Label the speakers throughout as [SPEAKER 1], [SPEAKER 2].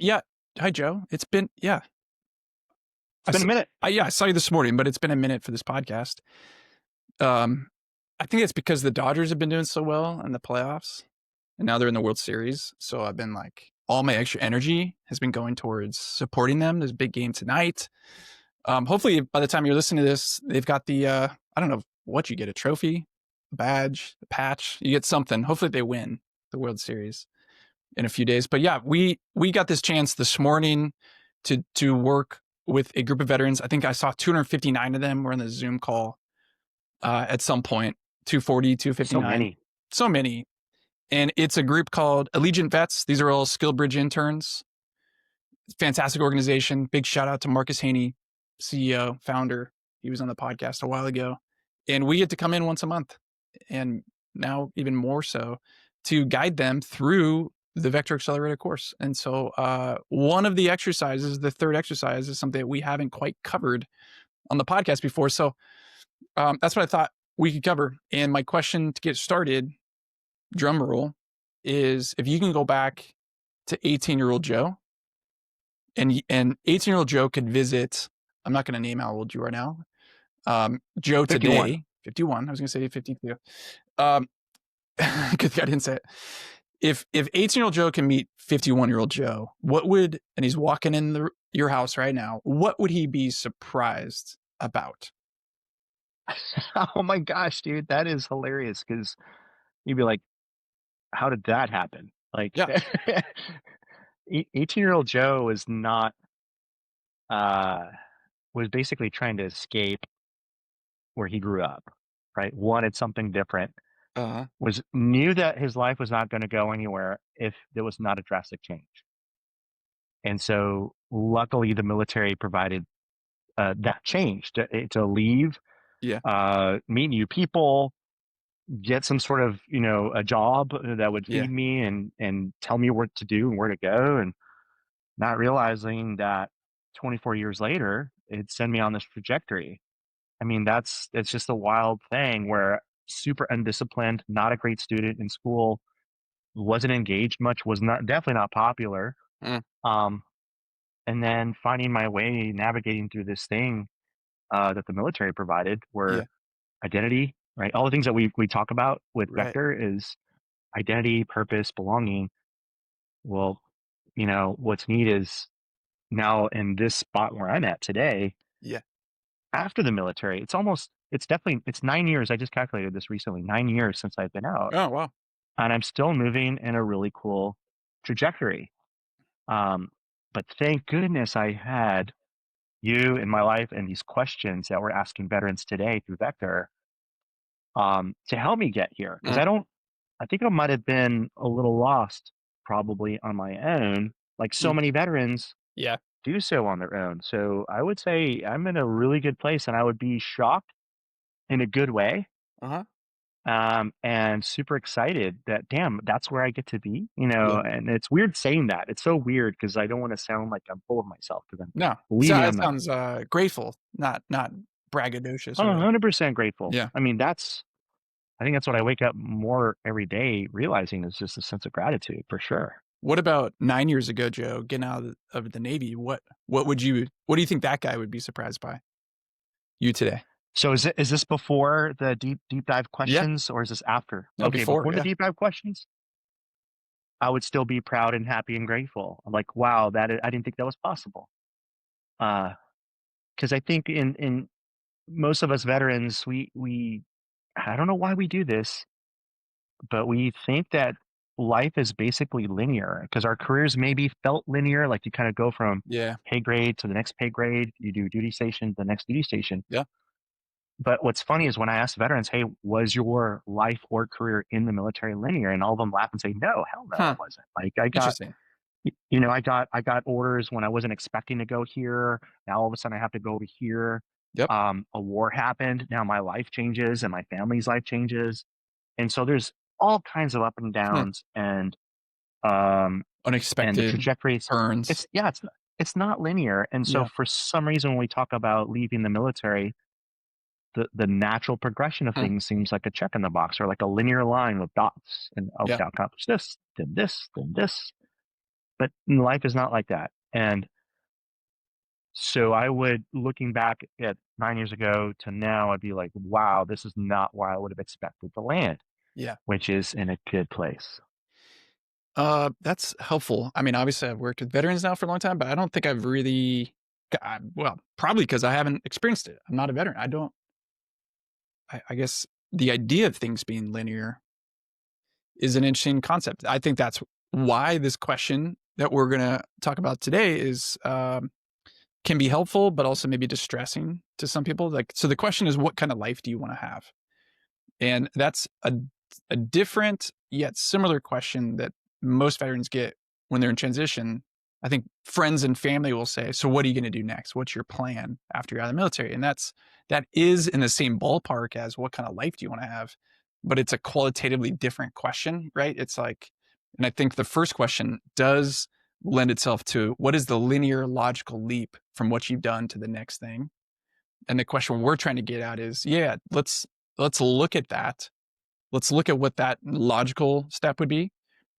[SPEAKER 1] Yeah. Hi, Joe. It's been, yeah.
[SPEAKER 2] It's been a minute.
[SPEAKER 1] I saw you this morning, but it's been a minute for this podcast. Um, I think it's because the Dodgers have been doing so well in the playoffs, and now they're in the World Series. So I've been like, all my extra energy has been going towards supporting them. There's a big game tonight. Hopefully, by the time you're listening to this, they've got the I don't know what you get, a trophy, a badge, a patch. You get something. Hopefully, they win the World Series in a few days. But yeah, we got this chance this morning to work with a group of veterans. I think I saw 259 of them were in the Zoom call at some point. 240,
[SPEAKER 2] So
[SPEAKER 1] 259.
[SPEAKER 2] many.
[SPEAKER 1] So many. And it's a group called Allegiant Vets. These are all Skill Bridge interns. Fantastic organization. Big shout out to Marcus Haney, CEO, founder. He was on the podcast a while ago. And we get to come in once a month, and now even more so, to guide them through the Vector Accelerator course. And so one of the exercises, the third exercise, is something that we haven't quite covered on the podcast before. So that's what I thought we could cover. And my question to get started, drum roll, is if you can go back to 18-year-old Joe, and 18-year-old Joe could visit, I'm not going to name how old you are now, Joe
[SPEAKER 2] 51.
[SPEAKER 1] today, 51, I was going to say 52. Good thing I didn't say it. If 18-year-old Joe can meet 51-year-old Joe, and he's walking in your house right now, what would he be surprised about?
[SPEAKER 2] Oh my gosh, dude, that is hilarious because you'd be like, how did that happen? Like,
[SPEAKER 1] Yeah.
[SPEAKER 2] 18-year-old Joe uh, was basically trying to escape where he grew up, right? Wanted something different,
[SPEAKER 1] Uh-huh.
[SPEAKER 2] knew that his life was not going to go anywhere if there was not a drastic change. And so luckily the military provided that change to leave,
[SPEAKER 1] Yeah.
[SPEAKER 2] meet new people, get some sort of a job that would
[SPEAKER 1] Yeah.
[SPEAKER 2] feed me and tell me what to do and where to go, and not realizing that 24 years later it'd send me on this trajectory. I mean, it's just a wild thing where super undisciplined, not a great student in school, wasn't engaged much, was not definitely not popular.
[SPEAKER 1] Mm.
[SPEAKER 2] um and then finding my way navigating through this thing that the military provided, where
[SPEAKER 1] Yeah.
[SPEAKER 2] identity, right? All the things that we talk about with
[SPEAKER 1] Right.
[SPEAKER 2] Vector is identity, purpose, belonging. Well, what's neat is now in this spot where I'm at today,
[SPEAKER 1] Yeah.
[SPEAKER 2] after the military, it's 9 years. I just calculated this recently, 9 years since I've been out,
[SPEAKER 1] Oh, wow.
[SPEAKER 2] and I'm still moving in a really cool trajectory. Um, but thank goodness I had you in my life and these questions that we're asking veterans today through Vector, to help me get here. Because
[SPEAKER 1] Mm.
[SPEAKER 2] I think I might have been a little lost probably on my own, like so
[SPEAKER 1] Mm.
[SPEAKER 2] many veterans
[SPEAKER 1] Yeah.
[SPEAKER 2] do so on their own. So I would say I'm in a really good place, and I would be shocked in a good way,
[SPEAKER 1] Uh-huh.
[SPEAKER 2] and super excited that, damn, that's where I get to be,
[SPEAKER 1] Yeah.
[SPEAKER 2] and it's weird saying that. It's so weird because I don't want to sound like I'm full of myself, because
[SPEAKER 1] No.
[SPEAKER 2] believe
[SPEAKER 1] So
[SPEAKER 2] me,
[SPEAKER 1] it
[SPEAKER 2] I'm not.
[SPEAKER 1] sounds grateful, not braggadocious
[SPEAKER 2] I'm
[SPEAKER 1] or
[SPEAKER 2] 100% grateful.
[SPEAKER 1] yeah.
[SPEAKER 2] I mean, I think that's what I wake up more every day realizing, is just a sense of gratitude for sure.
[SPEAKER 1] What about 9 years ago, Joe, getting out of the Navy? What do you think that guy would be surprised by you today?
[SPEAKER 2] So is this before the deep dive
[SPEAKER 1] Yeah.
[SPEAKER 2] questions, or is this after?
[SPEAKER 1] No,
[SPEAKER 2] Okay,
[SPEAKER 1] before,
[SPEAKER 2] before the
[SPEAKER 1] yeah.
[SPEAKER 2] deep dive questions, I would still be proud and happy and grateful. I'm like, wow, I didn't think that was possible. Because I think in most of us veterans, we I don't know why we do this, but we think that life is basically linear, because our careers maybe felt linear, like you kind of go from
[SPEAKER 1] Yeah.
[SPEAKER 2] pay grade to the next pay grade, you do duty station to the next duty station.
[SPEAKER 1] Yeah.
[SPEAKER 2] But what's funny is when I ask veterans, hey, was your life or career in the military linear? And all of them laugh and say, no, hell no,
[SPEAKER 1] Huh.
[SPEAKER 2] it wasn't. Like I got,
[SPEAKER 1] Interesting.
[SPEAKER 2] I got orders when I wasn't expecting to go here. Now all of a sudden I have to go over here.
[SPEAKER 1] Yep.
[SPEAKER 2] A war happened. Now my life changes and my family's life changes. And so there's all kinds of up and
[SPEAKER 1] Hmm.
[SPEAKER 2] downs, um, and the
[SPEAKER 1] Unexpected
[SPEAKER 2] trajectories.
[SPEAKER 1] turns.
[SPEAKER 2] It's not linear. And so
[SPEAKER 1] Yeah.
[SPEAKER 2] for some reason, when we talk about leaving the military, the natural progression of
[SPEAKER 1] Hmm.
[SPEAKER 2] things seems like a check in the box, or like a linear line with dots, and okay,
[SPEAKER 1] Yeah.
[SPEAKER 2] I accomplished this, then this, then this. But life is not like that. And so I would, looking back at 9 years ago to now, I'd be like, wow, this is not where I would have expected to land,
[SPEAKER 1] Yeah.
[SPEAKER 2] which is in a good place.
[SPEAKER 1] That's helpful. I mean, obviously, I've worked with veterans now for a long time, but I don't think I've really, well, probably because I haven't experienced it. I'm not a veteran. I don't. I guess the idea of things being linear is an interesting concept. I think that's why this question that we're gonna talk about today is can be helpful, but also maybe distressing to some people. Like, so the question is, what kind of life do you want to have? And that's a different yet similar question that most veterans get when they're in transition. I think friends and family will say, "So what are you going to do next? What's your plan after you're out of the military?" And that is in the same ballpark as what kind of life do you want to have, but it's a qualitatively different question, right? It's like, and I think the first question does lend itself to what is the linear logical leap from what you've done to the next thing. And the question we're trying to get at is, yeah, let's look at that. Let's look at what that logical step would be,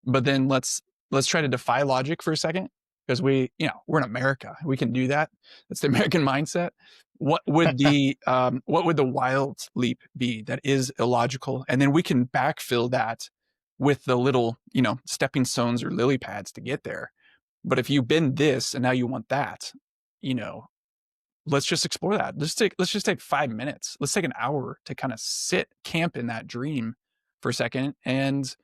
[SPEAKER 1] but then let's try to defy logic for a second because we're in America. We can do that. That's the American mindset. What would the wild leap be that is illogical? And then we can backfill that with the little, stepping stones or lily pads to get there. But if you've been this and now you want that, you know, let's just explore that. Let's just take 5 minutes. Let's take an hour to kind of sit camp in that dream for a second and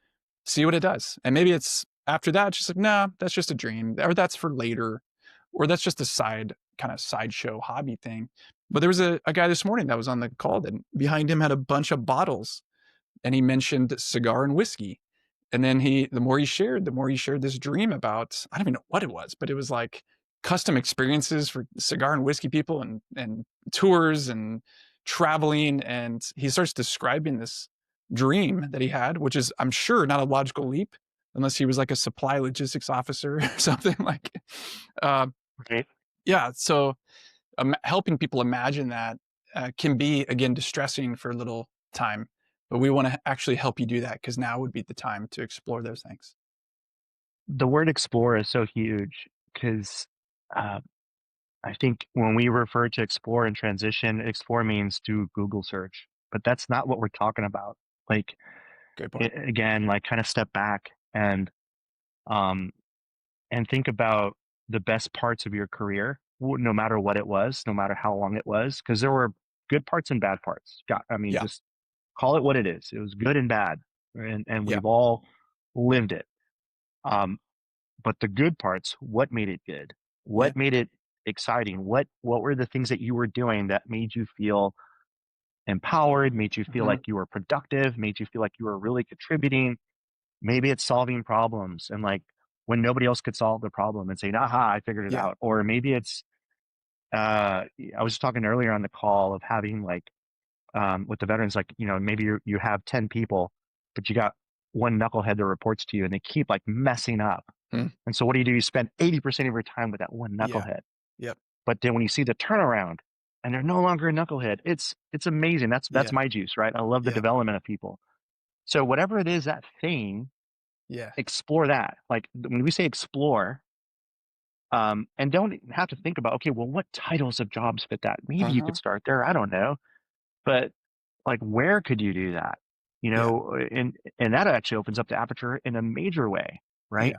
[SPEAKER 1] see what it does. And maybe it's after that, it's just like, nah, that's just a dream, or that's for later, or that's just a sideshow hobby thing. But there was a guy this morning that was on the call that behind him had a bunch of bottles and he mentioned cigar and whiskey. And then the more he shared this dream about, I don't even know what it was, but it was like custom experiences for cigar and whiskey people and tours and traveling. And he starts describing this dream that he had, which is, I'm sure, not a logical leap unless he was like a supply logistics officer or something like, uh,
[SPEAKER 2] Right.
[SPEAKER 1] yeah. So helping people imagine that can be, again, distressing for a little time, but we want to actually help you do that because now would be the time to explore those things.
[SPEAKER 2] The word explore is so huge because uh, I think when we refer to explore and transition, explore means do Google search, but that's not what we're talking about. Like,
[SPEAKER 1] Great point.
[SPEAKER 2] again, like kind of step back um, and think about the best parts of your career, no matter what it was, no matter how long it was, because there were good parts and bad parts. I mean,
[SPEAKER 1] Yeah.
[SPEAKER 2] just call it what it is. It was good and bad, and
[SPEAKER 1] Yeah.
[SPEAKER 2] we've all lived it. Um, but the good parts, what made it good?
[SPEAKER 1] Yeah.
[SPEAKER 2] What made it exciting? What were the things that you were doing that made you feel empowered, made you feel
[SPEAKER 1] Mhm.
[SPEAKER 2] like you were productive, made you feel like you were really contributing? Maybe it's solving problems and like when nobody else could solve the problem and saying, aha, I figured it
[SPEAKER 1] Yeah.
[SPEAKER 2] out. Or maybe it's I was talking earlier on the call of having like with the veterans, like, maybe you have 10 people, but you got one knucklehead that reports to you and they keep like messing up.
[SPEAKER 1] Mm.
[SPEAKER 2] And so what do? You spend 80% of your time with that one
[SPEAKER 1] Yeah.
[SPEAKER 2] knucklehead.
[SPEAKER 1] Yep.
[SPEAKER 2] But then when you see the turnaround and they're no longer a knucklehead, it's amazing. That's
[SPEAKER 1] Yeah.
[SPEAKER 2] my juice, right? I love the
[SPEAKER 1] Yeah.
[SPEAKER 2] development of people. So whatever it is, that thing,
[SPEAKER 1] Yeah.
[SPEAKER 2] explore that. Like when we say explore, and don't have to think about, okay, well, what titles of jobs fit that? Maybe you could
[SPEAKER 1] Uh-huh.
[SPEAKER 2] start there. I don't know. But like, where could you do that?
[SPEAKER 1] Yeah.
[SPEAKER 2] And that actually opens up the aperture in a major way, right?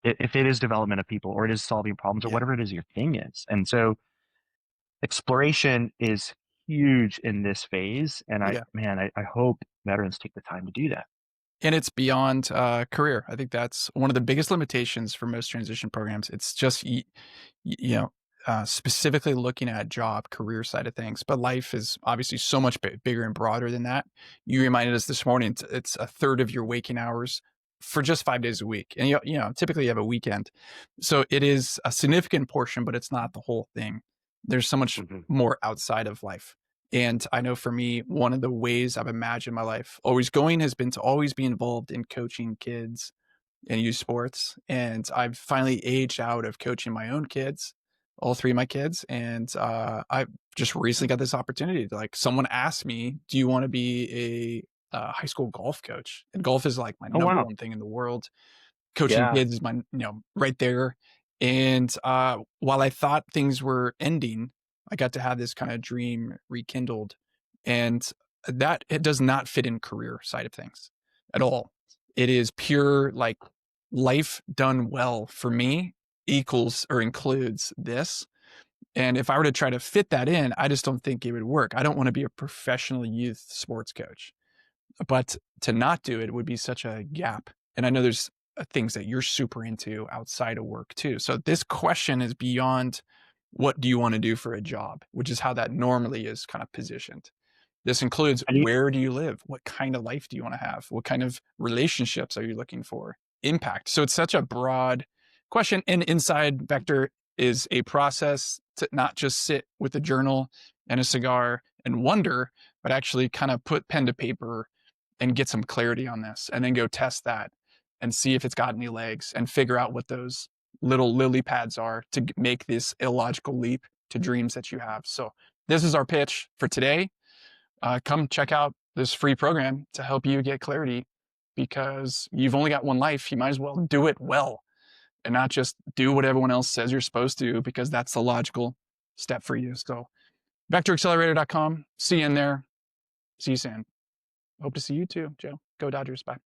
[SPEAKER 1] Yeah.
[SPEAKER 2] If it is development of people or it is solving problems or
[SPEAKER 1] Yeah.
[SPEAKER 2] whatever it is your thing is. And so exploration is huge in this phase. And
[SPEAKER 1] Yeah.
[SPEAKER 2] I hope veterans take the time to do that.
[SPEAKER 1] And it's beyond career. I think that's one of the biggest limitations for most transition programs. It's just specifically looking at job career side of things, but life is obviously so much bigger and broader than that. You reminded us this morning it's a third of your waking hours for just 5 days a week, and typically you have a weekend, so it is a significant portion, but it's not the whole thing. There's so much
[SPEAKER 2] Mhm.
[SPEAKER 1] more outside of life. And I know for me, one of the ways I've imagined my life always going has been to always be involved in coaching kids and youth sports. And I've finally aged out of coaching my own kids, all three of my kids. And I just recently got this opportunity. Like someone asked me, "Do you want to be a high school golf coach?" And golf is like my
[SPEAKER 2] Oh,
[SPEAKER 1] number
[SPEAKER 2] wow.
[SPEAKER 1] one thing in the world. Coaching
[SPEAKER 2] Yeah.
[SPEAKER 1] kids is right there. And while I thought things were ending, I got to have this kind of dream rekindled. And that it does not fit in career side of things at all. It is pure like life done well for me equals or includes this. And if I were to try to fit that in, I just don't think it would work. I don't want to be a professional youth sports coach. But to not do it would be such a gap. And I know there's things that you're super into outside of work too. So this question is beyond what do you want to do for a job, which is how that normally is kind of positioned. This includes
[SPEAKER 2] And you,
[SPEAKER 1] where do you live? What kind of life do you want to have? What kind of relationships are you looking for? Impact. So it's such a broad question. And inside Vector is a process to not just sit with a journal and a cigar and wonder, but actually kind of put pen to paper and get some clarity on this and then go test that and see if it's got any legs and figure out what those little lily pads are to make this illogical leap to dreams that you have. So this is our pitch for today. Come check out this free program to help you get clarity because you've only got one life. You might as well do it well and not just do what everyone else says you're supposed to because that's the logical step for you. So vectoraccelerator.com. See you in there. See you soon. Hope to see you too, Joe. Go Dodgers. Bye.